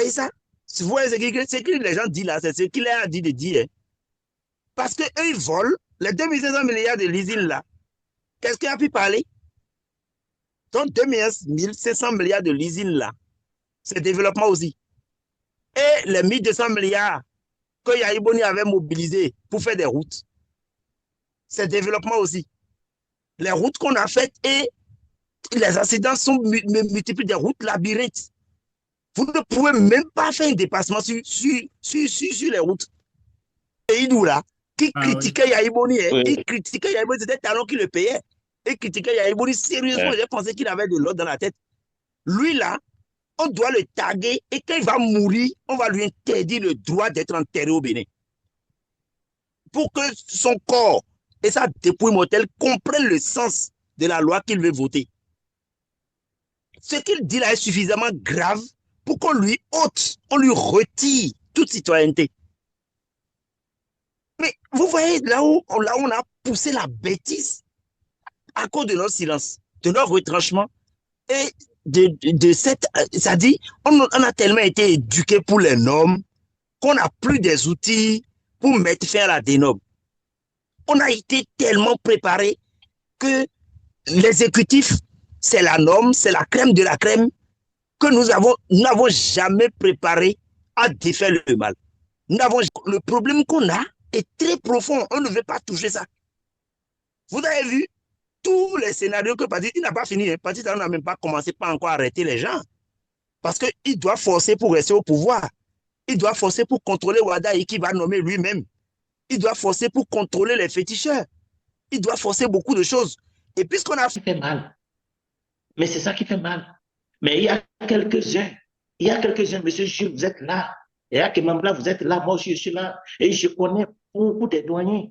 voyez ça? Vous voyez ce que les gens disent là, c'est ce qu'il a dit de dire. Parce qu'eux, ils volent les 2500 milliards de leasing là. Qu'est-ce qu'il a pu parler? Donc 2500 milliards de leasing là, c'est développement aussi. Et les 1200 milliards que Yaïboni avait mobilisés pour faire des routes, c'est développement aussi. Les routes qu'on a faites et les accidents sont multipliés, des routes labyrinthes. Vous ne pouvez même pas faire un dépassement sur les routes. Et Idou là, qui Ah oui. critiquait Yaïboni, Oui. il critiquait Yaïboni, c'était Talon qui le payait. Il critiquait Yaïboni sérieusement, j'ai pensé qu'il avait de l'ordre dans la tête. Lui là, on doit le taguer et quand il va mourir, on va lui interdire le droit d'être enterré au Bénin. Pour que son corps et sa dépouille mortelle comprennent le sens de la loi qu'il veut voter. Ce qu'il dit là est suffisamment grave pour qu'on lui ôte, on lui retire toute citoyenneté. Mais vous voyez là où on a poussé la bêtise à cause de notre silence, de notre retranchement et de cette. Ça dit, on a tellement été éduqués pour les normes qu'on n'a plus des outils pour mettre fin à la dénorme. On a été tellement préparés que l'exécutif, c'est la norme, c'est la crème de la crème que nous n'avons jamais préparé à défaire le mal. Le problème qu'on a est très profond. On ne veut pas toucher ça. Vous avez vu tous les scénarios que Patrice, il n'a pas fini. Patrice n'a même pas commencé, pas encore arrêter les gens. Parce qu'il doit forcer pour rester au pouvoir. Il doit forcer pour contrôler Wadaï qui va nommer lui-même. Il doit forcer pour contrôler les féticheurs. Il doit forcer beaucoup de choses. Et puisqu'on a fait mal. Mais c'est ça qui fait mal. Mais il y a quelques-uns, monsieur Jules, vous êtes là. Il y a que même là, vous êtes là, moi aussi, je suis là. Et je connais beaucoup de douaniers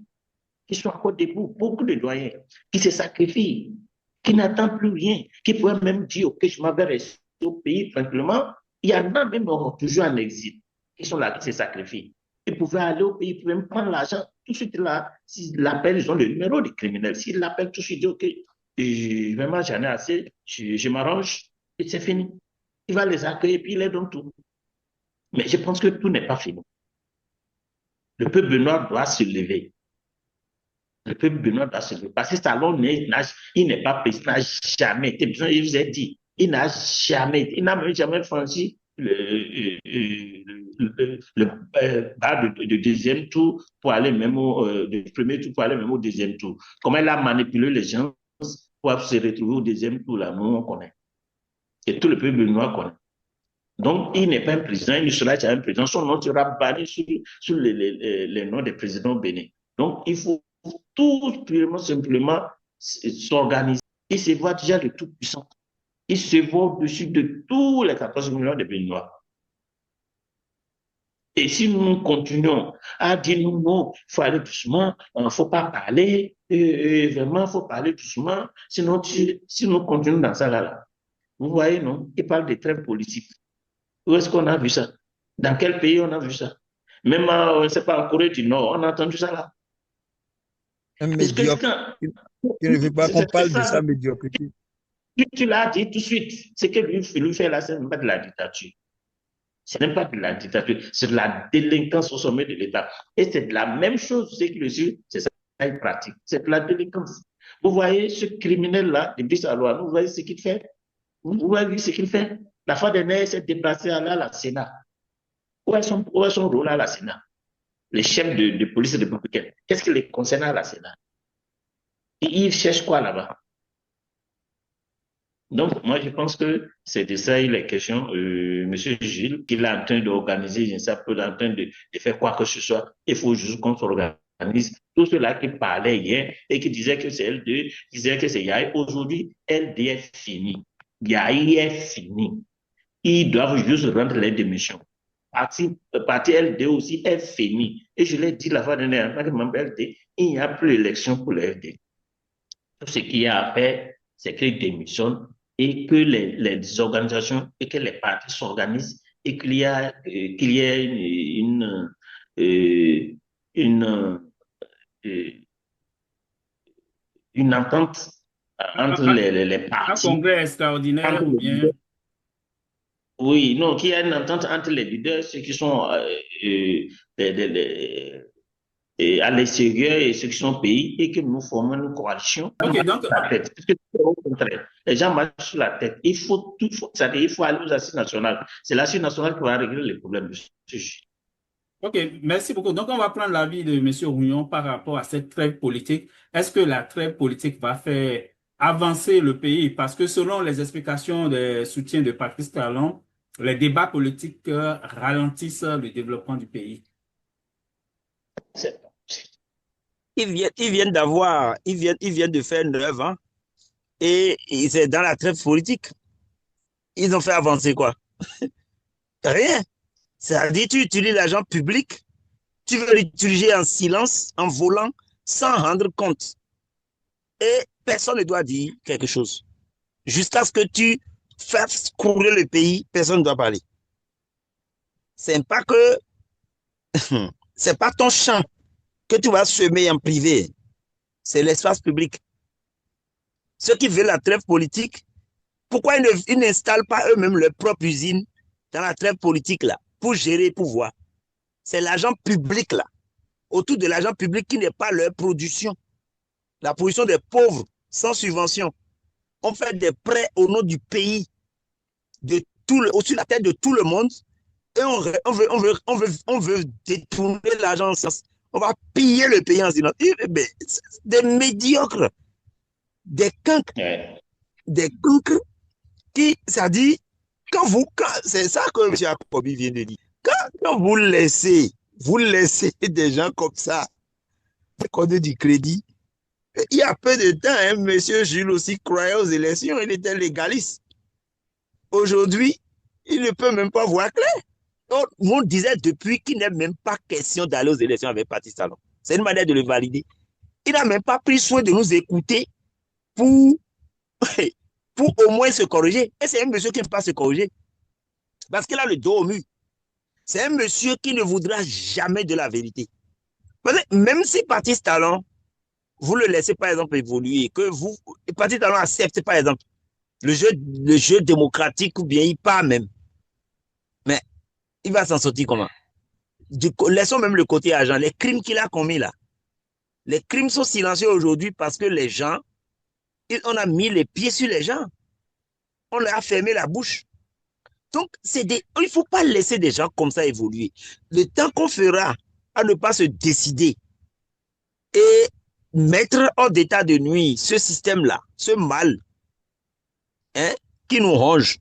qui sont encore debout, beaucoup de douaniers qui se sacrifient, qui n'attendent plus rien, qui pourraient même dire, OK, je m'en vais rester au pays tranquillement. Il y en a même toujours en exil, qui sont là, qui se sacrifient. Ils pouvaient aller au pays, ils pouvaient même prendre l'argent. Tout de suite là, s'ils l'appellent, ils ont le numéro du criminel. S'ils l'appellent tout de suite, ils disent, OK, vraiment, j'en ai assez, je m'arrange, et c'est fini. Il va les accueillir, puis il les donne tout. Mais je pense que tout n'est pas fini. Le peuple benoît doit se lever. Le peuple benoît doit se lever. Parce que Talon, il n'est pas président, il n'a jamais été, je vous ai dit, il n'a même jamais franchi le bas de deuxième tour pour aller même du premier tour pour aller même au deuxième tour. Comment il a manipulé les gens pour se retrouver au deuxième tour, là, nous, on connaît. Et tout le peuple benoît connaît. Donc, il n'est pas un président, il ne sera jamais un président. Son nom sera banni sur les noms des présidents bénin. Donc, il faut tout simplement s'organiser. Il se voit déjà de tout puissant. Il se voit au-dessus de tous les 14 millions de Béninois. Et si nous continuons à dire non, il faut aller doucement, il ne faut pas parler, vraiment, il faut parler doucement, sinon, si nous continuons dans ça, là, vous voyez, non? Il parle de trêve politique. Où est-ce qu'on a vu ça? Dans quel pays on a vu ça? Même, c'est pas en Corée du Nord, on a entendu ça là. Un Est-ce que médiocre. quand, Il ne veut pas qu'on c'est parle de ça, sa médiocrité. tu l'as dit tout de suite, ce que lui fait là, ce n'est pas de la dictature. Ce n'est pas de la dictature, c'est de la délinquance au sommet de l'État. Et c'est de la même chose, ce qu'il suit, c'est ça qu'il pratique. C'est de la délinquance. Vous voyez ce criminel-là, de Brice Aloua, vous voyez ce qu'il fait? Vous voyez ce qu'il fait? La fois dernière, il s'est déplacé à la Sénat. Où est son rôle à la Sénat? Les chefs de police républicaine. Qu'est-ce qui les concerne à la Sénat? Et ils cherchent quoi là-bas? Donc, moi, je pense que c'est de ça il est question. Monsieur Gilles, qu'il est en train d'organiser, je ne sais pas, en train de faire quoi que ce soit. Il faut juste qu'on s'organise. Tout ceux-là qui parlaient hier et qui disaient que c'est LD, disaient que c'est Yahi. Aujourd'hui, LD est fini. Yahi est fini. Ils doivent juste rendre les démissions. Parti LD aussi est fini. Et je l'ai dit la fois dernière, en tant que membre LD, il n'y a plus d'élection pour le LD. Tout ce qu'il y a à faire, c'est qu'ils démissionnent et que les organisations et que les partis s'organisent et qu'il y ait euh, une, euh, une entente entre Un, les un partis, congrès entre extraordinaire ou le bien Oui, non, qu'il y a une entente entre les leaders, ceux qui sont les- les- les- à l'extérieur et ceux qui sont au pays, et que nous formons une coalition. On Ok, marche donc, sur la tête. Parce que au contraire, les gens marchent sur la tête. C'est-à-dire, il faut aller aux assises nationales. C'est l'assise nationale qui va régler les problèmes de ce sujet. ok, merci beaucoup. Donc, on va prendre l'avis de M. Rouillon par rapport à cette trêve politique. Est-ce que la trêve politique va faire avancer le pays? Parce que selon les explications des soutiens de Patrice Talon, les débats politiques ralentissent le développement du pays. C'est- Ils viennent de faire 9 ans et c'est dans la trêve politique. Ils ont fait avancer quoi? Rien. C'est-à-dire, tu utilises l'argent public, tu veux l'utiliser en silence, en volant, sans rendre compte. Et personne ne doit dire quelque chose. Jusqu'à ce que tu fasses courir le pays, personne ne doit parler. C'est pas que c'est pas ton champ que tu vas semer en privé, c'est l'espace public. Ceux qui veulent la trêve politique, pourquoi ils n'installent pas eux-mêmes leur propre usine dans la trêve politique là, pour gérer le pouvoir? C'est l'argent public là, autour de l'argent public qui n'est pas leur production. La production des pauvres, sans subvention. On fait des prêts au nom du pays, au-dessus de la tête de tout le monde, et on veut détourner l'argent en sens. On va piller le pays en silence. Des médiocres, des cancres, Ouais. des cancres qui, ça dit, c'est ça que M. Jacobi vient de dire. Quand vous laissez des gens comme ça, accorder du crédit, il y a peu de temps, hein, M. Jules aussi croyait aux élections, il était légaliste. Aujourd'hui, il ne peut même pas voir clair. Donc, on disait depuis qu'il n'est même pas question d'aller aux élections avec Patrice Talon. C'est une manière de le valider. Il n'a même pas pris soin de nous écouter pour, pour au moins se corriger. Et c'est un monsieur qui ne peut pas se corriger. Parce qu'il a le dos au mur. C'est un monsieur qui ne voudra jamais de la vérité. Parce que même si Patrice Talon, vous le laissez par exemple évoluer, que vous, Patrice Talon accepte par exemple le jeu démocratique ou bien il part même. Mais il va s'en sortir comment? Laissons même le côté agent. Les crimes qu'il a commis là, les crimes sont silencieux aujourd'hui parce que les gens, on a mis les pieds sur les gens. On leur a fermé la bouche. Donc, il ne faut pas laisser des gens comme ça évoluer. Le temps qu'on fera à ne pas se décider et mettre hors d'état de nuit ce système-là, ce mal, hein, qui nous ronge,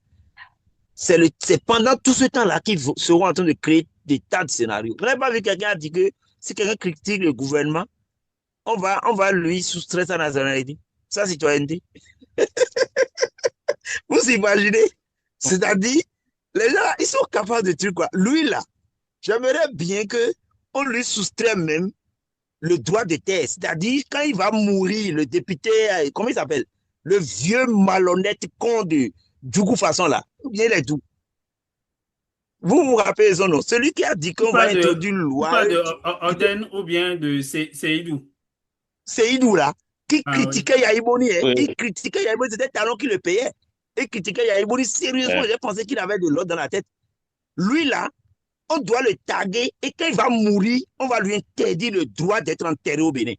c'est pendant tout ce temps-là qu'ils seront en train de créer des tas de scénarios. Vous n'avez pas vu quelqu'un dit que si quelqu'un critique le gouvernement, on va lui soustraire sa nationalité, sa citoyenneté. Vous imaginez? C'est-à-dire, les gens, ils sont capables de trucs quoi. Lui là, j'aimerais bien que on lui soustrait même le droit de terre. C'est-à-dire, quand il va mourir, le député, comment il s'appelle? Le vieux malhonnête con de Djougou façon là. Ou bien les doux. Vous vous rappelez son nom? Celui qui a dit qu'on va introduire une loi. Pas de Oden ou bien de Seydou. Seydou là, qui critiquait oui. Yaïboni. Hein? Oui. Il critiquait Yaïboni, c'était Talon qui le payait. Il critiquait Yaïboni. Sérieusement, j'ai pensé qu'il avait de l'ordre dans la tête. Lui là, on doit le taguer et quand il va mourir, on va lui interdire le droit d'être enterré au Bénin.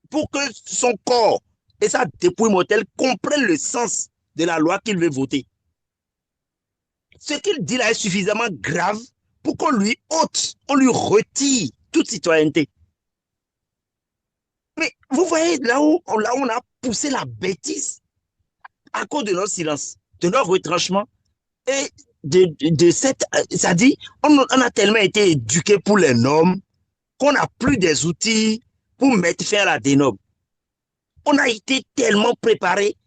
Pour que son corps et sa dépouille mortelle comprennent le sens de la loi qu'il veut voter. Ce qu'il dit là est suffisamment grave pour qu'on lui ôte, on lui retire toute citoyenneté. Mais vous voyez là où on a poussé la bêtise à cause de notre silence, de notre retranchement et de cette... Ça dit, on a tellement été éduqués pour les normes qu'on n'a plus des outils pour mettre fin à la dénorme. On a été tellement préparés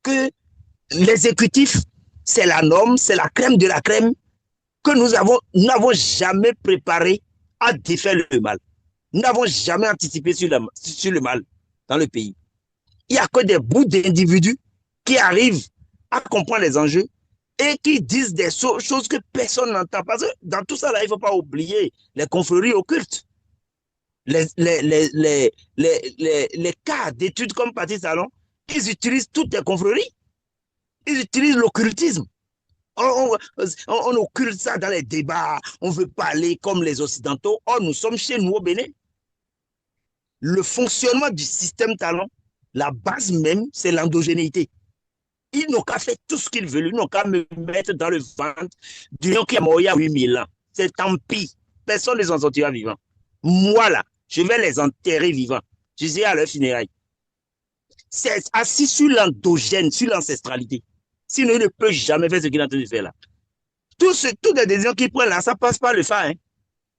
que l'exécutif, c'est la norme, c'est la crème de la crème que nous n'avons jamais préparé à défaire le mal. Nous n'avons jamais anticipé sur le mal dans le pays. Il n'y a que des bouts d'individus qui arrivent à comprendre les enjeux et qui disent des choses que personne n'entend. Parce que dans tout ça, là, il ne faut pas oublier les confréries occultes. Les cas d'études comme Patrice Talon, ils utilisent toutes les confréries. Ils utilisent l'occultisme. On occulte ça dans les débats. On veut parler comme les Occidentaux. Or, nous sommes chez nous au Bénin. Le fonctionnement du système talent, la base même, c'est l'endogénéité. Ils n'ont qu'à faire tout ce qu'ils veulent. Ils n'ont qu'à me mettre dans le ventre du lion qui est mort il y a 8000 ans. C'est tant pis. Personne ne les en sortira vivants. Moi, là, je vais les enterrer vivants. Je serai à leur funérailles. C'est assis sur l'endogène, sur l'ancestralité. Sinon, il ne peut jamais faire ce qu'il est en train de faire là. Toutes les décisions qu'il prend là, ça passe par le FA. Hein.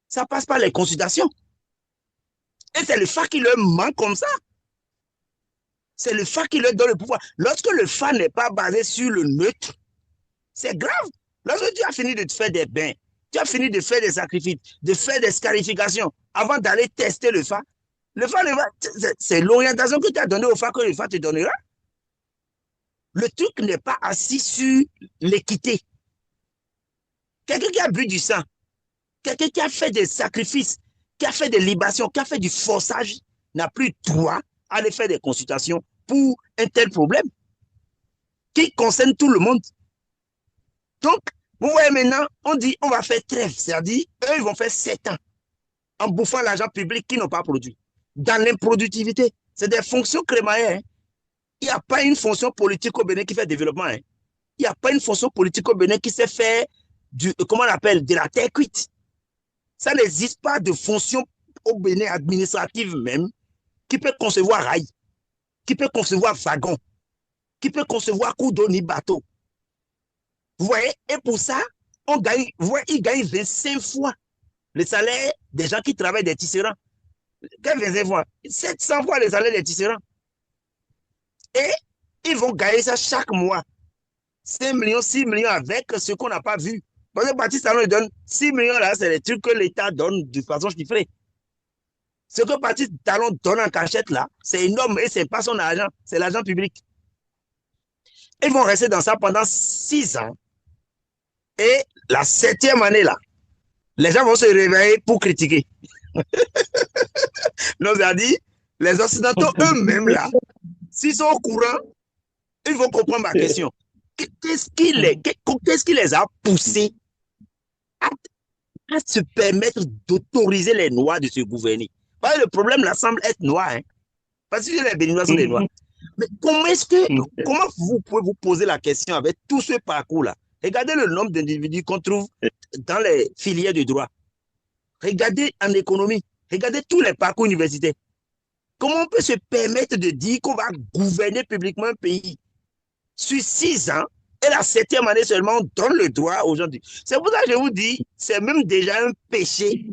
Ça passe par les consultations. Et c'est le FA qui leur manque comme ça. C'est le FA qui leur donne le pouvoir. Lorsque le FA n'est pas basé sur le neutre, c'est grave. Lorsque tu as fini de te faire des bains, tu as fini de faire des sacrifices, de faire des scarifications, avant d'aller tester le FA c'est l'orientation que tu as donnée au FA que le FA te donnera. Le truc n'est pas assis sur l'équité. Quelqu'un qui a bu du sang, quelqu'un qui a fait des sacrifices, qui a fait des libations, qui a fait du forçage, n'a plus droit à aller faire des consultations pour un tel problème qui concerne tout le monde. Donc, vous voyez maintenant, on dit on va faire trêve, c'est-à-dire eux, ils vont faire 7 ans en bouffant l'argent public qu'ils n'ont pas produit. Dans l'improductivité, c'est des fonctions crémaillères. Hein. Il n'y a pas une fonction politique au Bénin qui fait développement. Hein. Il n'y a pas une fonction politique au Bénin qui sait faire comment on appelle, de la terre cuite. Ça n'existe pas de fonction au Bénin administrative même qui peut concevoir rail, qui peut concevoir wagon, qui peut concevoir coup d'eau ni bateau. Vous voyez, et pour ça, ils gagnent 25 fois le salaire des gens qui travaillent des tisserands. 25 fois, 700 fois le salaire des tisserands. Et ils vont gagner ça chaque mois. 5 millions, 6 millions avec ce qu'on n'a pas vu. Parce que Baptiste Talon donne 6 millions là, c'est les trucs que l'État donne de façon chiffrée. Ce que Baptiste Talon donne en cachette là, c'est énorme et ce n'est pas son argent, c'est l'argent public. Ils vont rester dans ça pendant 6 ans. Et la 7e année là, les gens vont se réveiller pour critiquer. Donc, ça dit, les Occidentaux eux-mêmes là, s'ils sont au courant, ils vont comprendre ma question. Qu'est-ce qui les a poussés à se permettre d'autoriser les Noirs de se gouverner? Parce que le problème là semble être noir, hein? Parce que les Béninois sont des Noirs. Mais comment vous pouvez vous poser la question avec tout ce parcours-là? Regardez le nombre d'individus qu'on trouve dans les filières de droit. Regardez en économie. Regardez tous les parcours universitaires. Comment on peut se permettre de dire qu'on va gouverner publiquement un pays sur 6 ans et la 7e année seulement on donne le droit aux gens? C'est pour ça que je vous dis, c'est même déjà un péché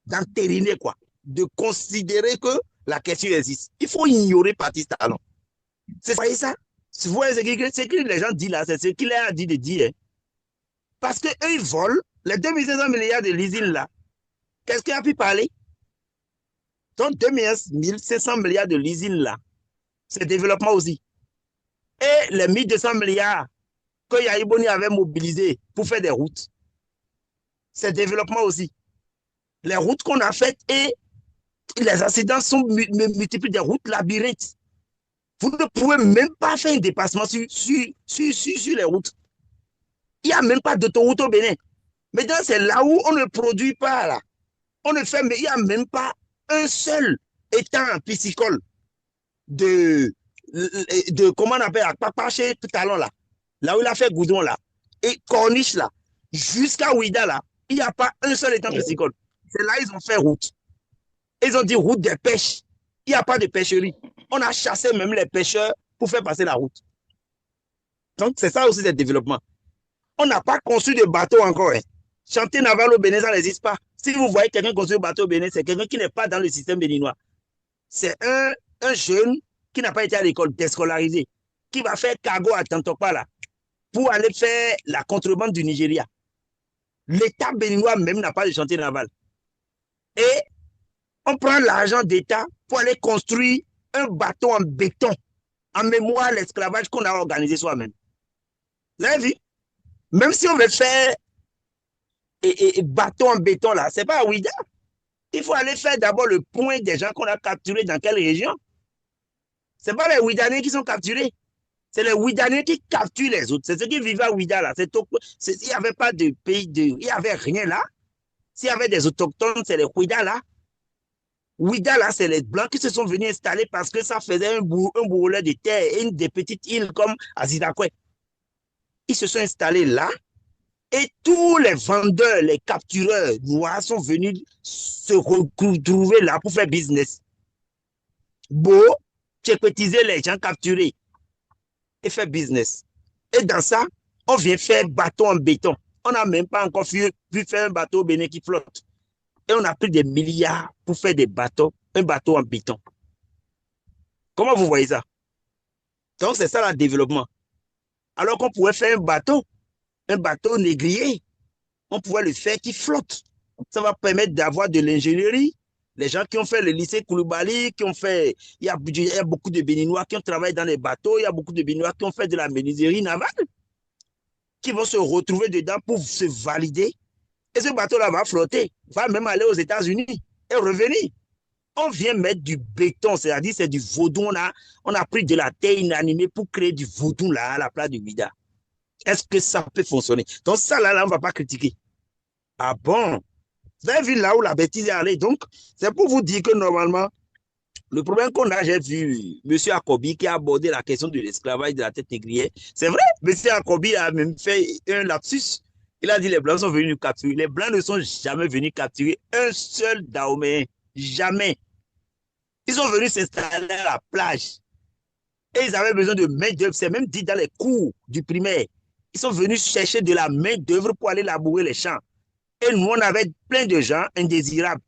d'entériner quoi, de considérer que la question existe. Il faut ignorer Baptiste Talon. C'est ça. Vous voyez ce que les gens disent là, c'est ce qu'il a dit de dire. Parce qu'eux, ils volent les 2500 milliards de leasing là. Qu'est-ce qu'il a pu parler? Donc, 2500 milliards de leasing là, c'est développement aussi. Et les 1200 milliards que Yahi Boni avait mobilisés pour faire des routes, c'est développement aussi. Les routes qu'on a faites et les accidents sont multipliés, des routes labyrinthes. Vous ne pouvez même pas faire un dépassement sur les routes. Il n'y a même pas d'autoroute au Bénin. Maintenant, c'est là où on ne produit pas là. On ne fait, mais il n'y a même pas un seul étang piscicole de comment on appelle, à Papa chez Talon là, là où il a fait Goudron là, et Corniche là, jusqu'à Ouida là, il n'y a pas un seul étang piscicole. C'est là ils ont fait route. Ils ont dit route des pêches. Il n'y a pas de pêcherie. On a chassé même les pêcheurs pour faire passer la route. Donc c'est ça aussi le développement. On n'a pas construit de bateau encore. Hein. Chantier naval au Bénin, ça n'existe pas. Si vous voyez quelqu'un construire un bateau au Bénin, c'est quelqu'un qui n'est pas dans le système béninois. C'est un jeune qui n'a pas été à l'école, déscolarisé, qui va faire cargo à Tantokpa là, pour aller faire la contrebande du Nigeria. L'État béninois même n'a pas de chantier naval. Et on prend l'argent d'État pour aller construire un bateau en béton, en mémoire de l'esclavage qu'on a organisé soi-même. Vous avez vu? Même si on veut faire bateau en béton là, c'est pas à Ouida. Il faut aller faire d'abord le point des gens qu'on a capturés dans quelle région. C'est pas les Ouidanais qui sont capturés. C'est les Ouidanais qui capturent les autres. C'est ceux qui vivaient à Ouida, là. Il n'y avait pas de pays, il n'y avait rien là. S'il y avait des autochtones, c'est les Ouida, là. Ouida, là, c'est les Blancs qui se sont venus installer parce que ça faisait un bourrelet de terre et une des petites îles comme Azitakwe. Ils se sont installés là et tous les vendeurs, les captureurs noirs sont venus se retrouver là pour faire business. Beau, tchéquetiser les gens capturés et faire business. Et dans ça, on vient faire bateau en béton. On n'a même pas encore pu faire un bateau au Bénin qui flotte. Et on a pris des milliards pour faire des bateaux, un bateau en béton. Comment vous voyez ça? Donc, c'est ça le développement. Alors qu'on pouvait faire un bateau négrier, on pouvait le faire qui flotte. Ça va permettre d'avoir de l'ingénierie. Les gens qui ont fait le lycée Koulibaly, il y a beaucoup de Béninois qui ont travaillé dans les bateaux, il y a beaucoup de Béninois qui ont fait de la menuiserie navale, qui vont se retrouver dedans pour se valider. Et ce bateau-là va flotter, va même aller aux États-Unis et revenir. On vient mettre du béton, c'est-à-dire c'est du vaudou. On a pris de la terre inanimée pour créer du vaudou là, à la place du Ouida. Est-ce que ça peut fonctionner? Donc ça, là, on ne va pas critiquer. Ah bon? Vous avez vu là où la bêtise est allée. Donc, c'est pour vous dire que normalement, le problème qu'on a, j'ai vu M. Akobi qui a abordé la question de l'esclavage de la tête négrière. C'est vrai, M. Akobi a même fait un lapsus. Il a dit les Blancs sont venus nous capturer. Les Blancs ne sont jamais venus capturer un seul Dahoméen. Jamais. Ils sont venus s'installer à la plage. Et ils avaient besoin de main-d'œuvre. C'est même dit dans les cours du primaire. Ils sont venus chercher de la main-d'œuvre pour aller labourer les champs. Et nous, on avait plein de gens indésirables.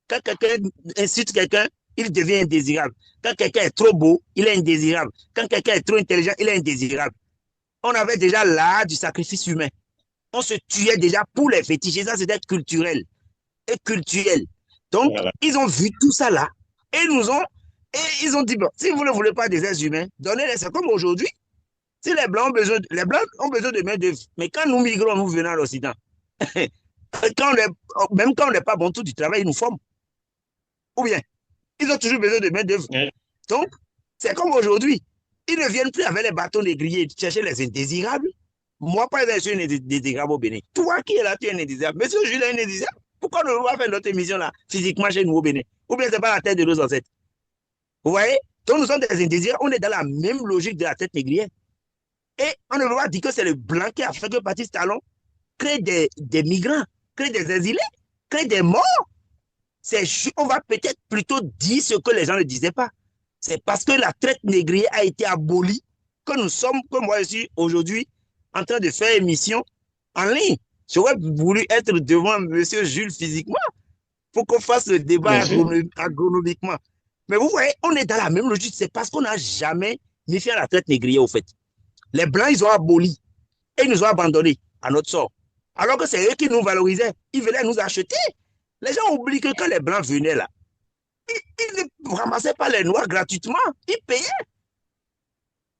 Quand quelqu'un insulte quelqu'un, il devient indésirable. Quand quelqu'un est trop beau, il est indésirable. Quand quelqu'un est trop intelligent, il est indésirable. On avait déjà l'art du sacrifice humain. On se tuait déjà pour les fétiches. Et ça, c'était culturel et culturel. Donc, voilà. Ils ont vu tout ça là. Et ils ont dit, bon, si vous ne voulez pas des êtres humains, donnez-les. C'est comme aujourd'hui. Si les Blancs ont besoin de main-d'œuvre. Mais quand nous migrons, nous venons à l'Occident, même quand on n'est pas bon tout du travail, ils nous forment. Ou bien, ils ont toujours besoin de main-d'œuvre. Donc, c'est comme aujourd'hui. Ils ne viennent plus avec les bâtons négriers chercher les indésirables. Moi, par exemple, je suis un indésirable au Bénin. Toi qui es là, tu es un indésirable. Monsieur Jules est un indésirable. Pourquoi ne pas faire notre émission là, physiquement chez nous au Bénin? Ou bien, ce n'est pas la tête de nos ancêtres. Vous voyez? Donc, nous sommes des indésirables. On est dans la même logique de la tête négrière. Et on ne peut pas dire que c'est le blanc qui a fait que Patrice Talon crée des migrants, crée des exilés, crée des morts. On va peut-être plutôt dire ce que les gens ne disaient pas. C'est parce que la traite négrière a été abolie que nous sommes, comme moi je suis aujourd'hui, en train de faire émission en ligne. J'aurais voulu être devant M. Jules physiquement pour qu'on fasse le débat agronomiquement. Mais vous voyez, on est dans la même logique. C'est parce qu'on n'a jamais mis fin à la traite négrière, au fait. Les Blancs, ils ont aboli et ils nous ont abandonnés à notre sort. Alors que c'est eux qui nous valorisaient. Ils venaient nous acheter. Les gens oublient que quand les Blancs venaient là, ils ne ramassaient pas les Noirs gratuitement. Ils payaient.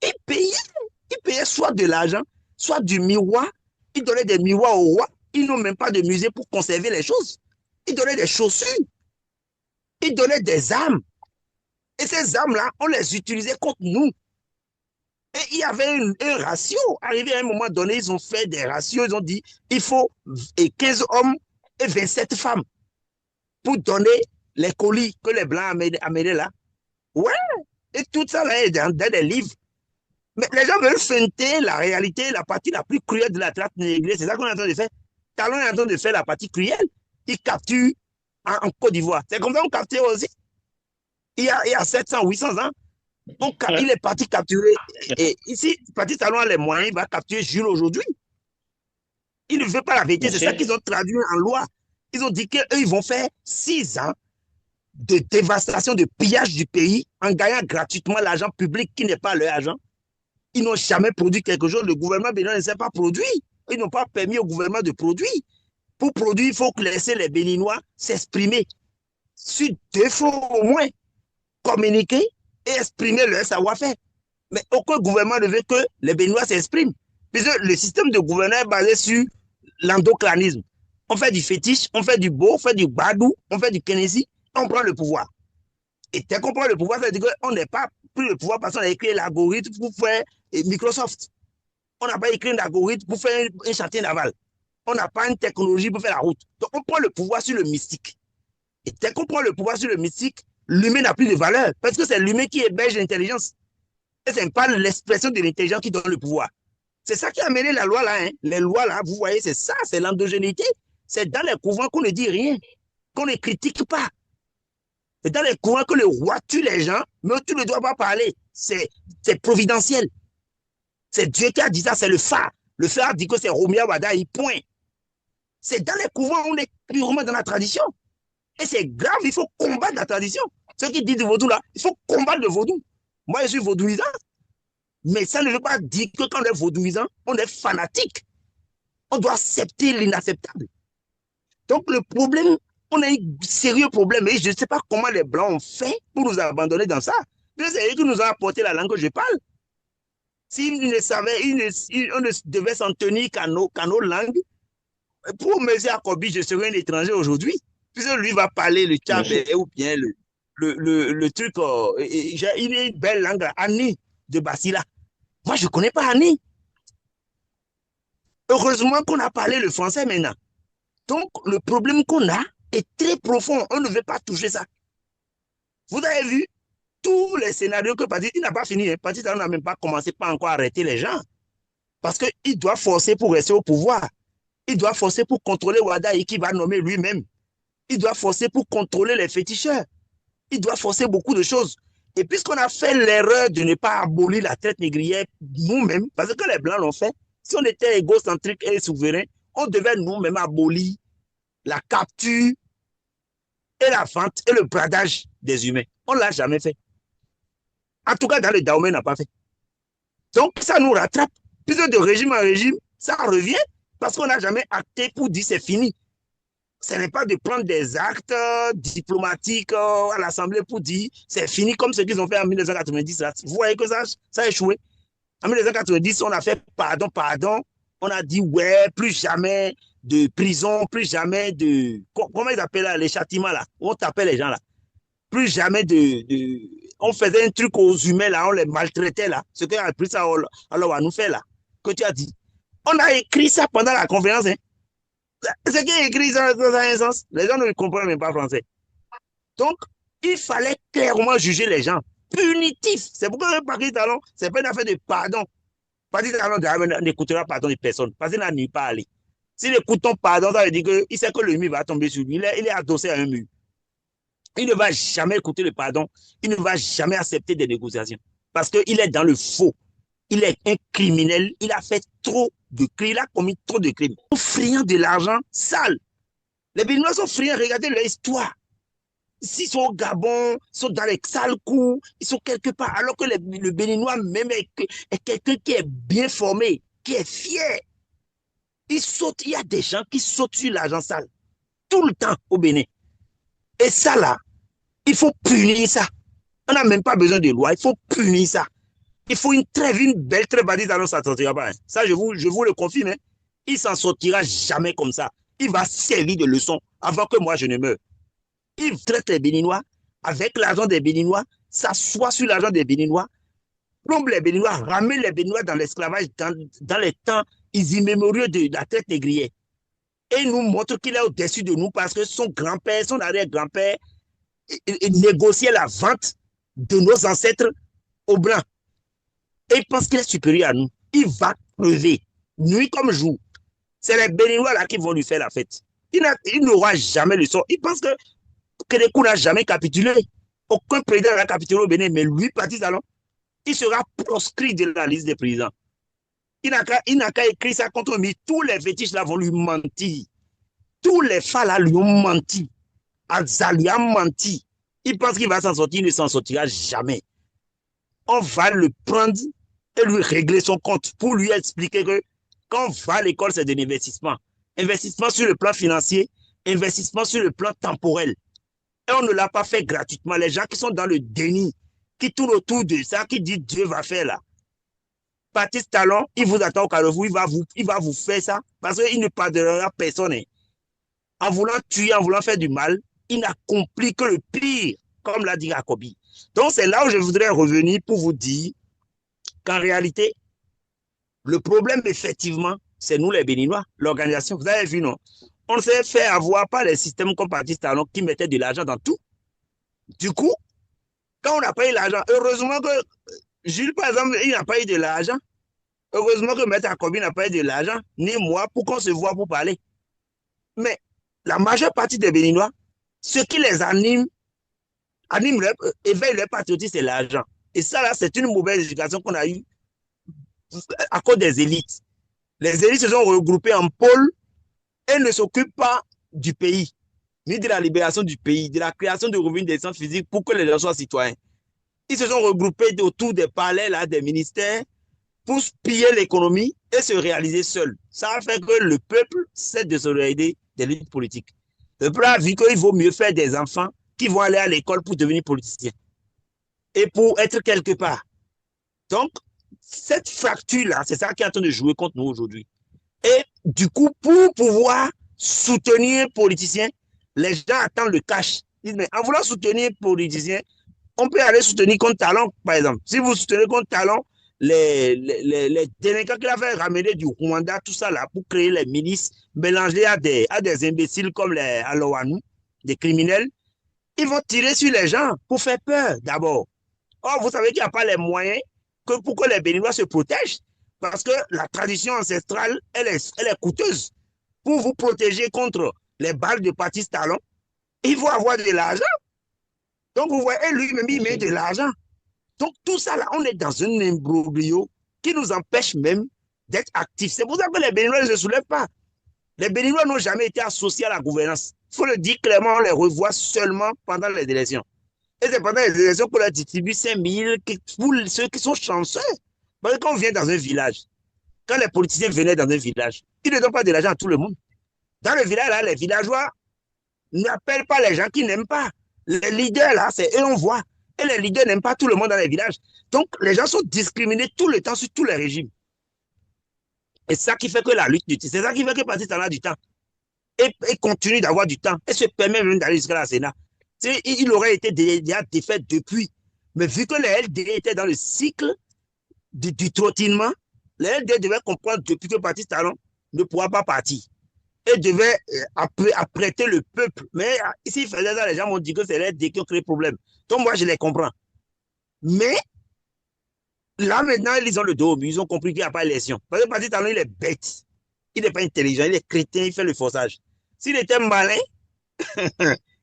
Ils payaient soit de l'argent, soit du miroir. Ils donnaient des miroirs au roi. Ils n'ont même pas de musée pour conserver les choses. Ils donnaient des chaussures. Ils donnaient des armes. Et ces armes-là, on les utilisait contre nous. Et il y avait un ratio. Arrivé à un moment donné, ils ont fait des ratios. Ils ont dit, il faut 15 hommes et 27 femmes pour donner les colis que les Blancs amenaient là. Ouais. Et tout ça là est dans des livres. Mais les gens veulent feinter la réalité, la partie la plus cruelle de la traite négrière. C'est ça qu'on est en train de faire. Talon est en train de faire la partie cruelle. Il capture en Côte d'Ivoire. C'est comme ça qu'on capture aussi. Il y a 700, 800 ans. Il est parti capturer. Et ici, Patrice Talon a les moyens, il va capturer Jules aujourd'hui. Il ne veut pas la vérité. C'est ça qu'ils ont traduit en loi. Ils ont dit qu'eux, ils vont faire 6 ans de dévastation, de pillage du pays en gagnant gratuitement l'argent public qui n'est pas leur argent. Ils n'ont jamais produit quelque chose. Le gouvernement béninois ne s'est pas produit. Ils n'ont pas permis au gouvernement de produire. Pour produire, il faut laisser les Béninois s'exprimer. Sur 2 fois au moins, communiquer et exprimer leur savoir-faire. Mais aucun gouvernement ne veut que les Béninois s'expriment. Puisque le système de gouvernement est basé sur l'endoclanisme. On fait du fétiche, on fait du beau, on fait du badou, on fait du kénési, on prend le pouvoir. Et dès qu'on prend le pouvoir, ça veut dire qu'on n'est pas pris le pouvoir parce qu'on a écrit l'algorithme pour faire Microsoft. On n'a pas écrit un algorithme pour faire un chantier naval. On n'a pas une technologie pour faire la route. Donc, on prend le pouvoir sur le mystique. Et dès qu'on prend le pouvoir sur le mystique, l'humain n'a plus de valeur. Parce que c'est l'humain qui héberge l'intelligence. Et ce n'est pas l'expression de l'intelligence qui donne le pouvoir. C'est ça qui a amené la loi là. Hein. Les lois là, vous voyez, c'est ça, c'est l'endogénéité. C'est dans les couvents qu'on ne dit rien, qu'on ne critique pas. C'est dans les couvents que le roi tue les gens, mais tu ne dois pas parler. C'est providentiel. C'est Dieu qui a dit ça, c'est le phare. Le phare dit que c'est Romia Wadaï, point. C'est dans les couvents, on est purement dans la tradition. Et c'est grave, il faut combattre la tradition. Ceux qui disent du vaudou là, il faut combattre le vaudou. Moi, je suis vaudouisant. Mais ça ne veut pas dire que quand on est vaudouisant, on est fanatique. On doit accepter l'inacceptable. Donc le problème, on a un sérieux problème. Et je ne sais pas comment les Blancs ont fait pour nous abandonner dans ça. Mais c'est eux qui nous ont apporté la langue que je parle. S'ils ne savaient, on ne devait s'en tenir qu'à nos langues. Pour M. Akobi, je serais un étranger aujourd'hui. Puisque lui va parler le tchabé ou bien le truc. Il a une belle langue, Annie de Basila. Moi, je ne connais pas Annie. Heureusement qu'on a parlé le français maintenant. Donc, le problème qu'on a est très profond. On ne veut pas toucher ça. Vous avez vu tous les scénarios que Patrice, il n'a pas fini. Hein. Patrice n'a même pas commencé, pas encore à arrêter les gens. Parce qu'il doit forcer pour rester au pouvoir. Il doit forcer pour contrôler Wadaï qui va nommer lui-même. Il doit forcer pour contrôler les féticheurs. Il doit forcer beaucoup de choses. Et puisqu'on a fait l'erreur de ne pas abolir la traite négrière nous-mêmes, parce que les Blancs l'ont fait, si on était égocentrique et souverain, on devait nous-mêmes abolir la capture et la vente et le bradage des humains. On ne l'a jamais fait. En tout cas, dans le Dahomey, on n'a pas fait. Donc, ça nous rattrape. Puisque de régime en régime, ça revient parce qu'on n'a jamais acté pour dire c'est fini. Ce n'est pas de prendre des actes diplomatiques à l'Assemblée pour dire c'est fini comme ce qu'ils ont fait en 1990. Là. Vous voyez que ça a échoué. En 1990, on a fait pardon. On a dit ouais, plus jamais de prison, plus jamais de... Comment ils appellent là, les châtiments là? On tapait les gens là. Plus jamais on faisait un truc aux humains là, on les maltraitait là. Ce qu'a appris ça, alors on va nous faire là. Que tu as dit. On a écrit ça pendant la conférence. Hein. Ce qui est écrit, ça a un sens. Les gens ne comprennent même pas français. Donc, il fallait clairement juger les gens. Punitif. C'est pourquoi Patrice Talon, c'est pas une affaire de pardon. Patrice Talon n'écoutera pardon de personne. Parce qu'il n'a nulle part aller. S'il écoute ton pardon, ça veut dire qu'il sait que le mur va tomber sur lui. Il est adossé à un mur. Il ne va jamais écouter le pardon. Il ne va jamais accepter des négociations. Parce qu'il est dans le faux. Il est un criminel. Il a fait trop de crimes. Il a commis trop de crimes. Ils sont friands de l'argent sale. Les Béninois sont friands. Regardez leur histoire. S'ils sont au Gabon, ils sont dans les sales coups, ils sont quelque part. Alors que le Béninois même est quelqu'un qui est bien formé, qui est fier. Il y a des gens qui sautent sur l'argent sale. Tout le temps au Bénin. Et ça là, il faut punir ça. On n'a même pas besoin de loi, il faut punir ça. Il faut une belle trêve, ça ne s'en sortira pas. Hein. Ça, je vous le confirme. Hein. Il ne s'en sortira jamais comme ça. Il va servir de leçon avant que moi je ne meure. Il traite les Béninois avec l'argent des Béninois, s'assoit sur l'argent des Béninois, plombe les Béninois, ramène les Béninois dans l'esclavage dans les temps immémoriaux de la traite négrière. Et il nous montre qu'il est au-dessus de nous parce que son grand-père, son arrière-grand-père négociait la vente de nos ancêtres aux Blancs. Et il pense qu'il est supérieur à nous. Il va crever, nuit comme jour. C'est les Béninois là qui vont lui faire la fête. Il n'aura jamais le sort. Il pense que Kérékou n'a jamais capitulé. Aucun président n'a capitulé au Bénin, mais lui, Patrice Talon, il sera proscrit de la liste des présidents. Il n'a qu'à écrire ça contre lui. Tous les fétiches là vont lui mentir. Tous les fans là lui ont menti. Alza lui a menti. Il pense qu'il va s'en sortir, il ne s'en sortira jamais. On va le prendre et lui régler son compte pour lui expliquer que quand on va à l'école, c'est de l'investissement. Investissement sur le plan financier, investissement sur le plan temporel. Et on ne l'a pas fait gratuitement. Les gens qui sont dans le déni, qui tournent autour de ça, qui disent Dieu va faire là. Patrice Talon, il vous attend au carrefour, il va vous faire ça parce qu'il ne pardonnera personne. Hein. En voulant tuer, en voulant faire du mal, il n'accomplit que le pire, comme l'a dit Akobi. Donc c'est là où je voudrais revenir pour vous dire qu'en réalité, le problème, effectivement, c'est nous les Béninois, l'organisation. Vous avez vu, non? On s'est fait avoir par les systèmes comme Patrice Talon qui mettaient de l'argent dans tout. Du coup, quand on n'a pas eu l'argent, heureusement que Jules, par exemple, il n'a pas eu de l'argent. Heureusement que Maître Akobi n'a pas eu de l'argent, ni moi, pour qu'on se voit pour parler. Mais la majeure partie des Béninois, ce qui les éveille leur patriotisme, c'est l'argent. Et ça, là, c'est une mauvaise éducation qu'on a eue à cause des élites. Les élites se sont regroupées en pôles et ne s'occupent pas du pays, ni de la libération du pays, de la création de revenus d'essence physique pour que les gens soient citoyens. Ils se sont regroupés autour des palais, là, des ministères, pour piller l'économie et se réaliser seuls. Ça a fait que le peuple cesse de se réaliser des luttes politiques. Le peuple a vu qu'il vaut mieux faire des enfants qui vont aller à l'école pour devenir politiciens et pour être quelque part. Donc, cette fracture-là, c'est ça qui est en train de jouer contre nous aujourd'hui. Et du coup, pour pouvoir soutenir les politiciens, les gens attendent le cash. Ils disent, mais en voulant soutenir les politiciens, on peut aller soutenir contre Talon, par exemple. Si vous soutenez contre Talon, les délinquants qu'il a fait ramener du Rwanda, tout ça là, pour créer les milices, mélanger à des imbéciles comme les Alowanou, des criminels, ils vont tirer sur les gens pour faire peur d'abord. Or, vous savez qu'il n'y a pas les moyens pour que les Béninois se protègent, parce que la tradition ancestrale, elle est coûteuse. Pour vous protéger contre les balles de Patrice Talon, il faut avoir de l'argent. Donc, vous voyez, lui-même, il met de l'argent. Donc, tout ça, là, on est dans un imbroglio qui nous empêche même d'être actifs. C'est pour ça que les Béninois ne se soulèvent pas. Les Béninois n'ont jamais été associés à la gouvernance. Il faut le dire clairement, on les revoit seulement pendant les élections. Et c'est pendant les élections qu'on leur distribue 5 000 pour ceux qui sont chanceux. Parce que quand on vient dans un village, quand les politiciens venaient dans un village, ils ne donnent pas de l'argent à tout le monde. Dans le village, là, les villageois n'appellent pas les gens qui n'aiment pas. Les leaders, là, c'est eux, on voit. Et les leaders n'aiment pas tout le monde dans les villages. Donc, les gens sont discriminés tout le temps sur tous les régimes. Et c'est ça qui fait que la lutte, c'est ça qui fait que Patrice en a du temps. Et continue d'avoir du temps. Et se permet même d'aller jusqu'à la Sénat. Il aurait été déjà défait depuis. Mais vu que les LD étaient dans le cycle du trottinement, les LD devaient comprendre depuis que Patrice Talon ne pourra pas partir. Et devait apprêter le peuple. Mais ici, il faisait ça, les gens m'ont dit que c'est les LD qui ont créé le problème. Donc moi, je les comprends. Mais là, maintenant, ils ont le dos, ils ont compris qu'il n'y a pas d'élection. Parce que Patrice Talon, il est bête. Il n'est pas intelligent, il est crétin, il fait le forçage. S'il était malin,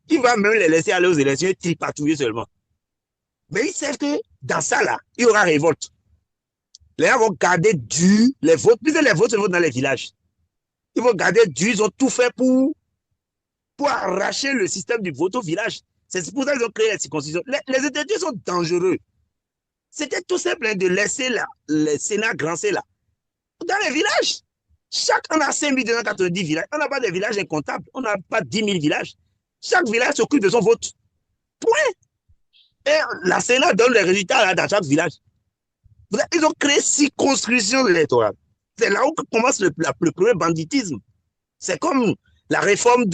il va même les laisser aller aux élections et tripatouiller seulement. Mais ils savent que dans ça, là, il y aura révolte. Les gens vont garder les votes, puisque les votes se votent dans les villages. Ils vont garder ils ont tout fait pour arracher le système du vote au village. C'est pour ça qu'ils ont créé les circonscriptions. Les étudiants sont dangereux. C'était tout simple de laisser le Sénat grancer là. Dans les villages, on a 5290 villages. On n'a pas de villages incomptables. On n'a pas 10 000 villages. Chaque village s'occupe de son vote. Point. Et la Sénat donne les résultats là, dans chaque village. Ils ont créé circonscriptions électorales. C'est là où commence le premier banditisme. C'est comme la réforme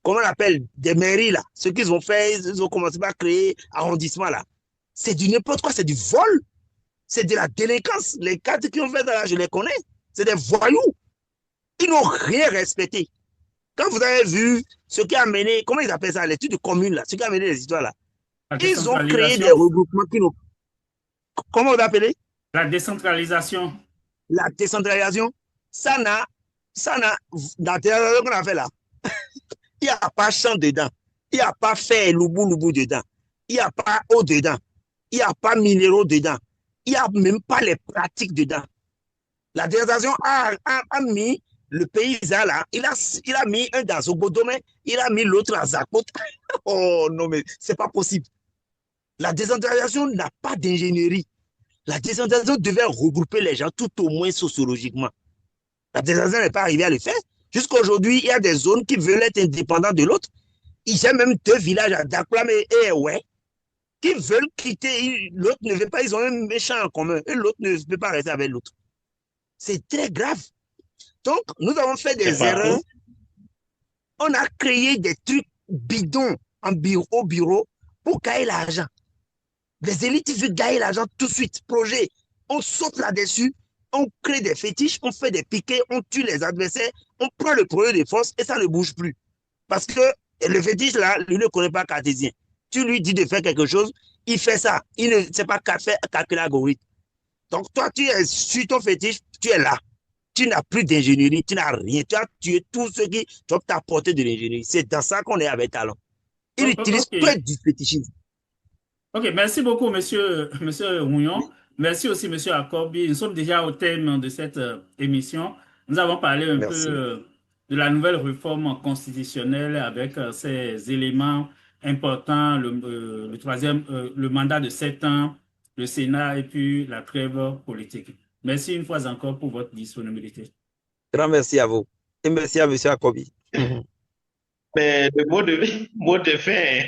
comment on appelle, des mairies là. Ce qu'ils ont fait, ils ont commencé par créer arrondissement là. C'est du n'importe quoi, c'est du vol. C'est de la délinquance. Les cadres qui ont fait ça là, je les connais. C'est des voyous. Ils n'ont rien respecté. Quand vous avez vu ce qui a mené, comment ils appellent ça, l'étude de commune là, ce qui a mené les histoires là, ils ont créé des regroupements qui n'ont. Comment vous appelez? La décentralisation. La décentralisation, ça n'a, dans la décentralisation qu'on a fait là, il n'y a pas champ dedans, il n'y a pas fait loubou dedans, il n'y a pas eau dedans, il n'y a pas minéraux dedans, il n'y a même pas les pratiques dedans. La décentralisation a mis le paysan là, il a mis un dans Zogodomé, il a mis l'autre à Zakot. Oh non, mais c'est pas possible. La décentralisation n'a pas d'ingénierie. La décentralisation devait regrouper les gens tout au moins sociologiquement. La décentralisation n'est pas arrivée à le faire. Jusqu'à aujourd'hui, il y a des zones qui veulent être indépendantes de l'autre. Il y a même 2 villages à Daklam et ouais, qui veulent quitter. L'autre ne veut pas, ils ont un méchant en commun. Et l'autre ne peut pas rester avec l'autre. C'est très grave. Donc, nous avons fait des erreurs. On a créé des trucs bidons au bureau pour gagner l'argent. Les élites veulent gagner l'argent tout de suite. Projet. on saute là-dessus, on crée des fétiches, on fait des piquets, on tue les adversaires, on prend le produit de force et ça ne bouge plus. Parce que le fétiche, là, lui ne connaît pas cartésien. Tu lui dis de faire quelque chose, il fait ça. Il ne sait pas faire calculer l'algorithme. Donc, toi, tu es sur ton fétiche, tu es là. Tu n'as plus d'ingénierie, tu n'as rien. Tu as tué tout ce qui doit t'apporter de l'ingénierie. C'est dans ça qu'on est avec talent. Il utilise Ok. que du fétichisme. Ok, merci beaucoup, monsieur Rouillon. Merci aussi, monsieur Akorbi. Nous sommes déjà au thème de cette émission. Nous avons parlé un peu Merci. de la nouvelle réforme constitutionnelle avec ses éléments importants, le troisième, le mandat de 7 ans, le Sénat et puis la trêve politique. Merci une fois encore pour votre disponibilité. Grand merci à vous. Et merci à M. Akobi. Mais le mot de fin,